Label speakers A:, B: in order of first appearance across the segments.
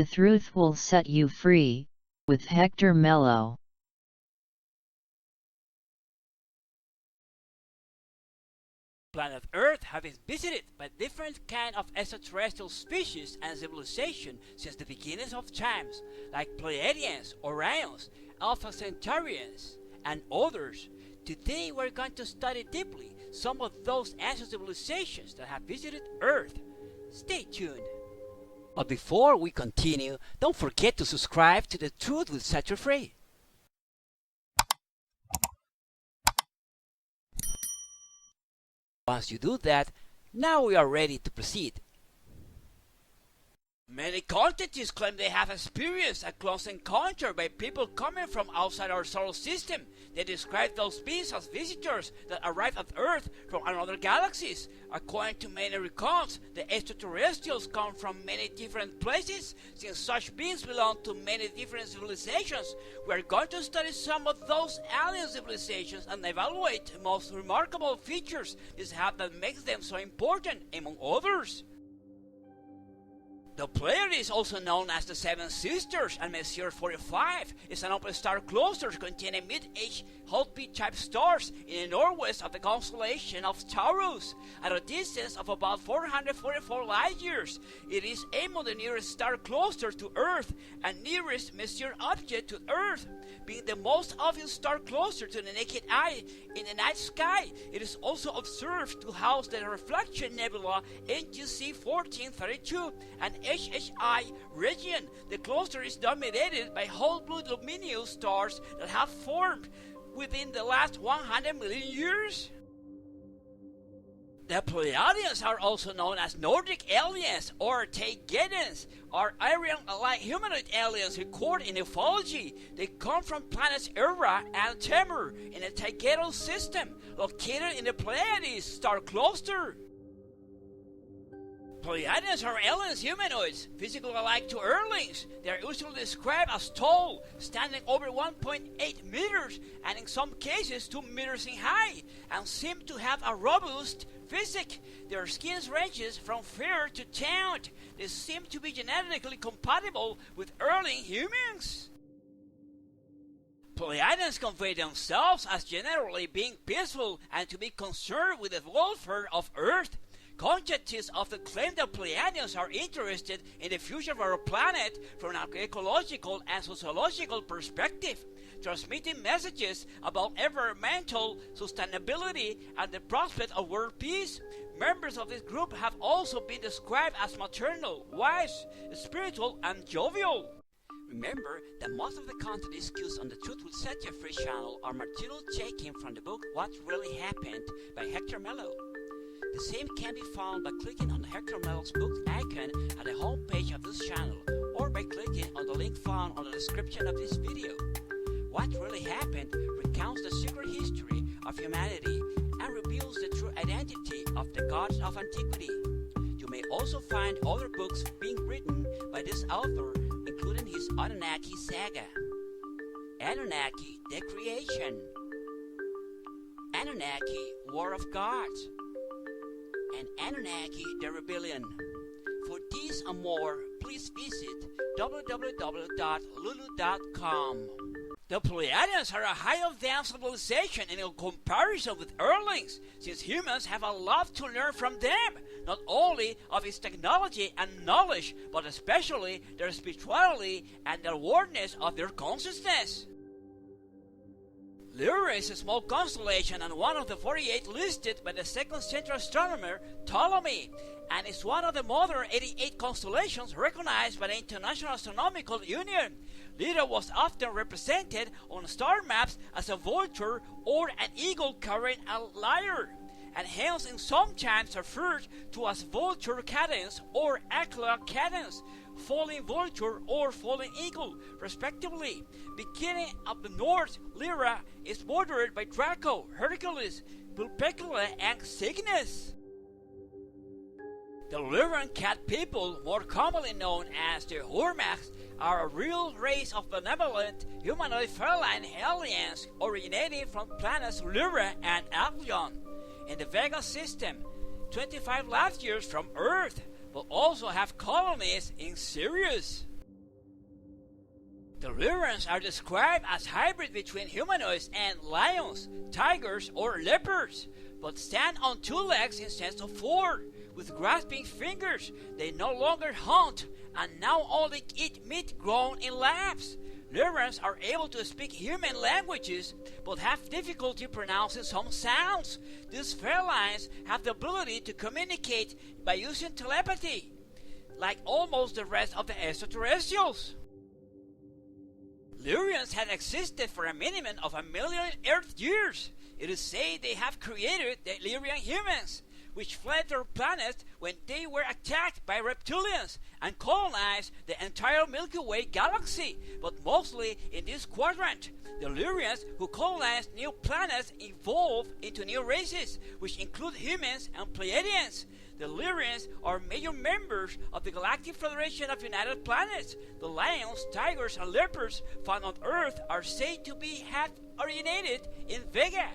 A: The truth will set you free, with Hector Melo.
B: Planet Earth has been visited by different kinds of extraterrestrial species and civilization since the beginnings of times, like Pleiadians, Orions, Alpha Centaurians, and others. Today we're going to study deeply some of those ancient civilizations that have visited Earth. Stay tuned. But before we continue, don't forget to subscribe to The Truth Will Set You Free. Once you do that, now we are ready to proceed. Many entities claim they have experienced a close encounter by people coming from outside our solar system. They describe those beings as visitors that arrive at Earth from another galaxies. According to many accounts, the extraterrestrials come from many different places. Since such beings belong to many different civilizations, we are going to study some of those alien civilizations and evaluate the most remarkable features they have that makes them so important, among others. The Pleiades, also known as the Seven Sisters and Messier 45, is an open star cluster containing mid-age Hot-P-type stars in the northwest of the constellation of Taurus, at a distance of about 444 light-years. It is among the nearest star cluster to Earth and nearest Messier object to Earth, being the most obvious star cluster to the naked eye in the night sky. It is also observed to house the reflection nebula NGC 1432 and HHI region. The cluster is dominated by whole blue luminous stars that have formed within the last 100 million years. The Pleiadians are also known as Nordic aliens or Taygeddans, or Aryan-alike humanoid aliens recorded in ufology. They come from planets Ura and Temur in the Taygeddon system, located in the Pleiades star cluster. Pleiadians are aliens humanoids, physically alike to Earthlings. They are usually described as tall, standing over 1.8 meters, and in some cases 2 meters in height, and seem to have a robust physique. Their skin ranges from fair to tanned. They seem to be genetically compatible with Earthling humans. Pleiadians convey themselves as generally being peaceful and to be concerned with the welfare of Earth. Conscientists often claim that Pleiadians are interested in the future of our planet from an ecological and sociological perspective, transmitting messages about environmental sustainability and the prospect of world peace. Members of this group have also been described as maternal, wise, spiritual, and jovial. Remember that most of the content discussed on the Truth Will Set You Free channel are material taken from the book What Really Happened by Hector Melo. The same can be found by clicking on Hector Melo's book icon at the home page of this channel, or by clicking on the link found on the description of this video. What Really Happened recounts the secret history of humanity and reveals the true identity of the gods of Antiquity. You may also find other books being written by this author, including his Anunnaki saga, Anunnaki, the Creation, Anunnaki, War of Gods, and Anunnaki, the Rebellion. For these and more, please visit www.lulu.com. The Pleiadians are a high advanced civilization in comparison with Earthlings, since humans have a lot to learn from them, not only of its technology and knowledge, but especially their spirituality and the awareness of their consciousness. Lyra is a small constellation and one of the 48 listed by the 2nd century astronomer Ptolemy, and is one of the modern 88 constellations recognized by the International Astronomical Union. Lyra was often represented on star maps as a vulture or an eagle carrying a lyre, and hence in sometimes referred to as vulture cadence or aquila cadence, falling vulture or falling eagle, respectively. Beginning of the north, Lyra is bordered by Draco, Hercules, Vulpecula, and Cygnus. The Lyran cat people, more commonly known as the Hurmaks, are a real race of benevolent humanoid feline aliens originating from planets Lyra and Avalon in the Vega system, 25 light years from Earth, but also have colonies in Sirius. The Lurians are described as hybrid between humanoids and lions, tigers, or leopards, but stand on two legs instead of four. With grasping fingers, they no longer hunt and now only eat meat grown in labs. Lurians are able to speak human languages but have difficulty pronouncing some sounds. These felines have the ability to communicate by using telepathy, like almost the rest of the extraterrestrials. Lurians had existed for a minimum of 1 million Earth years. It is said they have created the Lyrian humans, which fled their planet when they were attacked by reptilians and colonized the entire Milky Way galaxy, but mostly in this quadrant. The Lyrians who colonized new planets evolved into new races, which include humans and Pleiadians. The Lyrians are major members of the Galactic Federation of United Planets. The lions, tigers, and leopards found on Earth are said to have originated in Vega.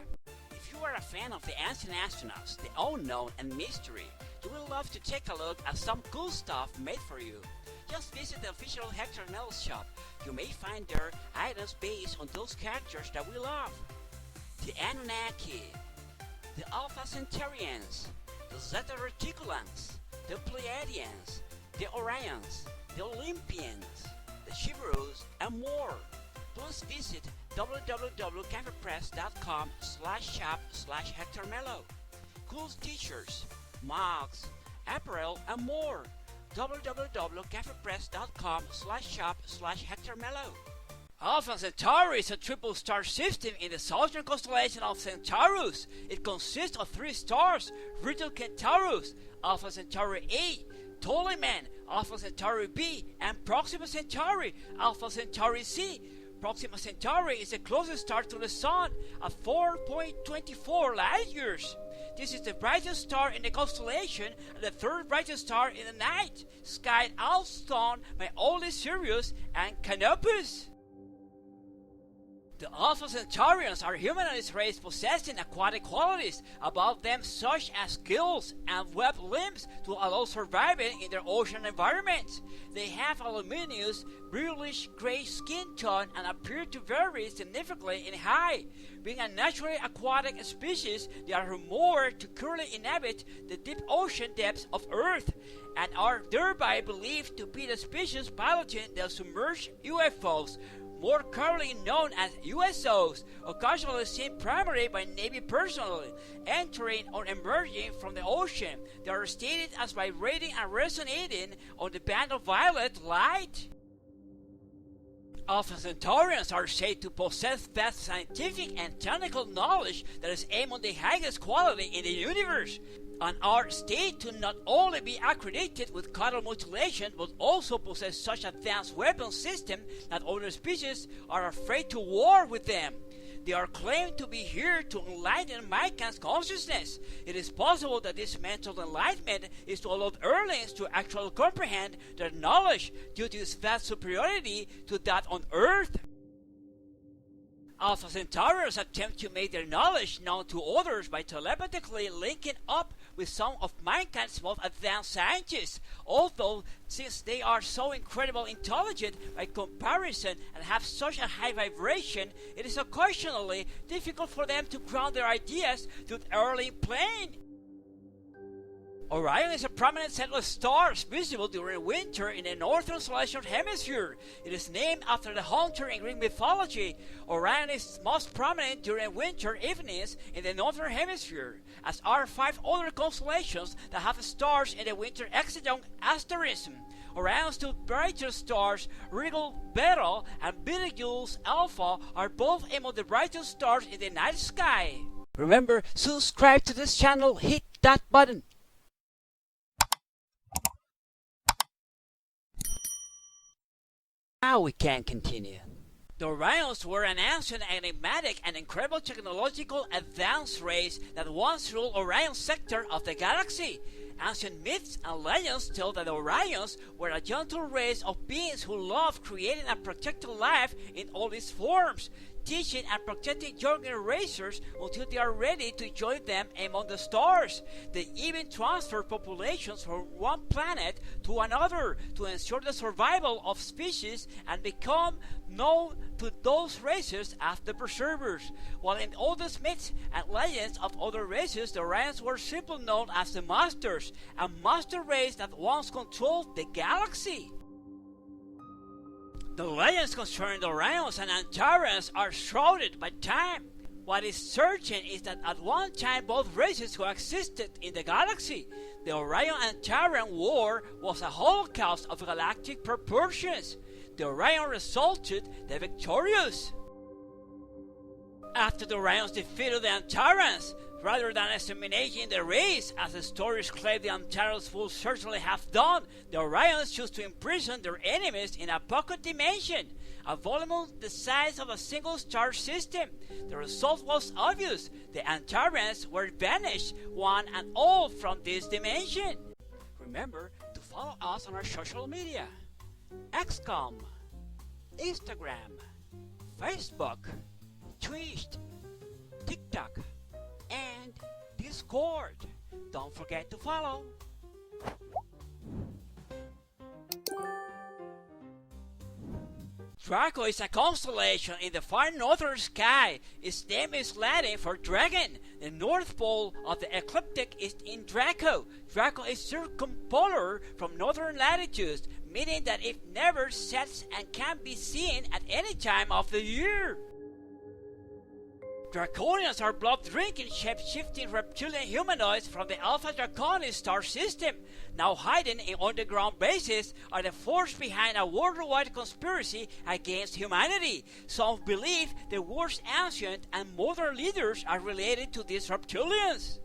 B: If you are a fan of the ancient astronauts, the unknown and mystery, you will love to take a look at some cool stuff made for you. Just visit the official Hector Melo shop. You may find there items based on those characters that we love. The Anunnaki, the Alpha Centaurians, the Zeta Reticulans, the Pleiadians, the Orions, the Olympians, the Shivarus, and more. Please visit www.cafepress.com/shop/Hector Melo. Cool t-shirts, mugs, apparel, and more. www.cafepress.com/shop/Hector Melo. Alpha Centauri is a triple star system in the southern constellation of Centaurus. It consists of 3 stars: Reticuli Centaurus, Alpha Centauri A, Ptolemy, Alpha Centauri B, and Proxima Centauri, Alpha Centauri C. Proxima Centauri is the closest star to the Sun at 4.24 light years. This is the brightest star in the constellation and the third brightest star in the night sky, outshone by only Sirius and Canopus. The Alpha Centaurians are humanoid race possessing aquatic qualities, above them such as skills and webbed limbs to allow surviving in their ocean environment. They have a luminous, bluish gray skin tone and appear to vary significantly in height. Being a naturally aquatic species, they are rumored to currently inhabit the deep ocean depths of Earth, and are thereby believed to be the species piloting the submerged UFOs, more commonly known as USOs, occasionally seen primarily by Navy personnel, entering or emerging from the ocean. They are stated as vibrating and resonating on the band of violet light. Alpha Centaurians are said to possess vast scientific and technical knowledge that is aimed on the highest quality in the universe, and are stated to not only be accredited with cattle mutilation but also possess such advanced weapon system that other species are afraid to war with them. They are claimed to be here to enlighten mankind's consciousness. It is possible that this mental enlightenment is to allow earthlings to actually comprehend their knowledge due to its vast superiority to that on Earth. Alpha Centaurians attempt to make their knowledge known to others by telepathically linking up with some of mankind's most advanced scientists, although since they are so incredibly intelligent by comparison and have such a high vibration, it is occasionally difficult for them to ground their ideas to the earthly plane. Orion is a prominent set of stars visible during winter in the northern celestial hemisphere. It is named after the hunter in Greek mythology. Orion is most prominent during winter evenings in the northern hemisphere, as are 5 other constellations that have stars in the winter exogenous asterism. Orion's 2 brightest stars, Rigel Beta and Betelgeuse Alpha, are both among the brightest stars in the night sky. Remember, subscribe to this channel, hit that button. Now we can continue. The Orions were an ancient, enigmatic, and incredible technological advanced race that once ruled Orion's sector of the galaxy. Ancient myths and legends tell that the Orions were a gentle race of beings who loved creating and protecting life in all its forms. teaching and protecting younger racers until they are ready to join them among the stars. They even transfer populations from one planet to another to ensure the survival of species and become known to those races as the preservers. While in oldest myths and legends of other races, the Orions were simply known as the Masters, a master race that once controlled the galaxy. The legends concerning the Orions and Antareans are shrouded by time. What is certain is that at one time both races coexisted in the galaxy. The Orion-Antarian War was a holocaust of galactic proportions. The Orion resulted the victorious. After the Orions defeated the Antarians, rather than exterminating the race, as the stories claim the Antarians will certainly have done, the Orions chose to imprison their enemies in a pocket dimension, a volume the size of a single star system. The result was obvious. The Antarians were banished, one and all, from this dimension. Remember to follow us on our social media: XCOM, Instagram, Facebook, Twitch, TikTok, and Discord. Don't forget to follow. Draco is a constellation in the far northern sky. Its name is Latin for dragon. The north pole of the ecliptic is in Draco. Draco is circumpolar from northern latitudes, meaning that it never sets and can be seen at any time of the year. Draconians are blood-drinking, shape-shifting reptilian humanoids from the Alpha Draconis star system. Now hiding in underground bases are the force behind a worldwide conspiracy against humanity. Some believe the world's ancient and modern leaders are related to these reptilians.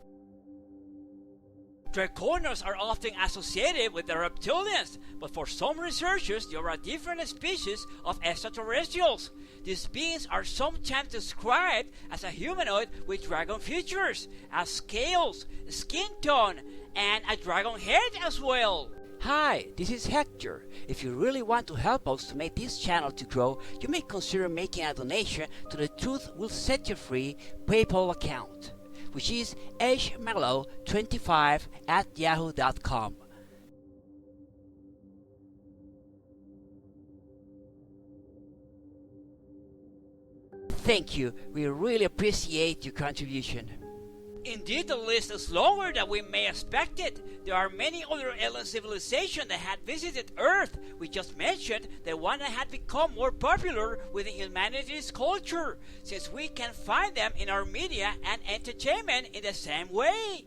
B: Draconians are often associated with the reptilians, but for some researchers, they are a different species of extraterrestrials. These beings are sometimes described as a humanoid with dragon features, as scales, skin tone, and a dragon head as well. Hi, this is Hector. If you really want to help us to make this channel to grow, you may consider making a donation to the Truth Will Set You Free PayPal account, which is hmelo25@yahoo.com. Thank you. We really appreciate your contribution. Indeed, the list is longer than we may expect it. There are many other alien civilizations that had visited Earth. We just mentioned the one that had become more popular within humanity's culture, since we can find them in our media and entertainment in the same way.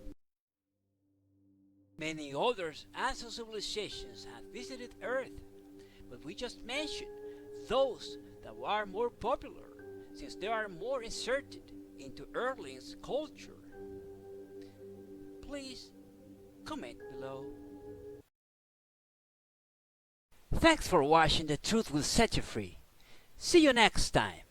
B: Many others ancient civilizations had visited Earth, but we just mentioned those that are more popular, since they are more inserted into Earthling's culture. Please comment below. Thanks for watching. The Truth Will Set You Free. See you next time.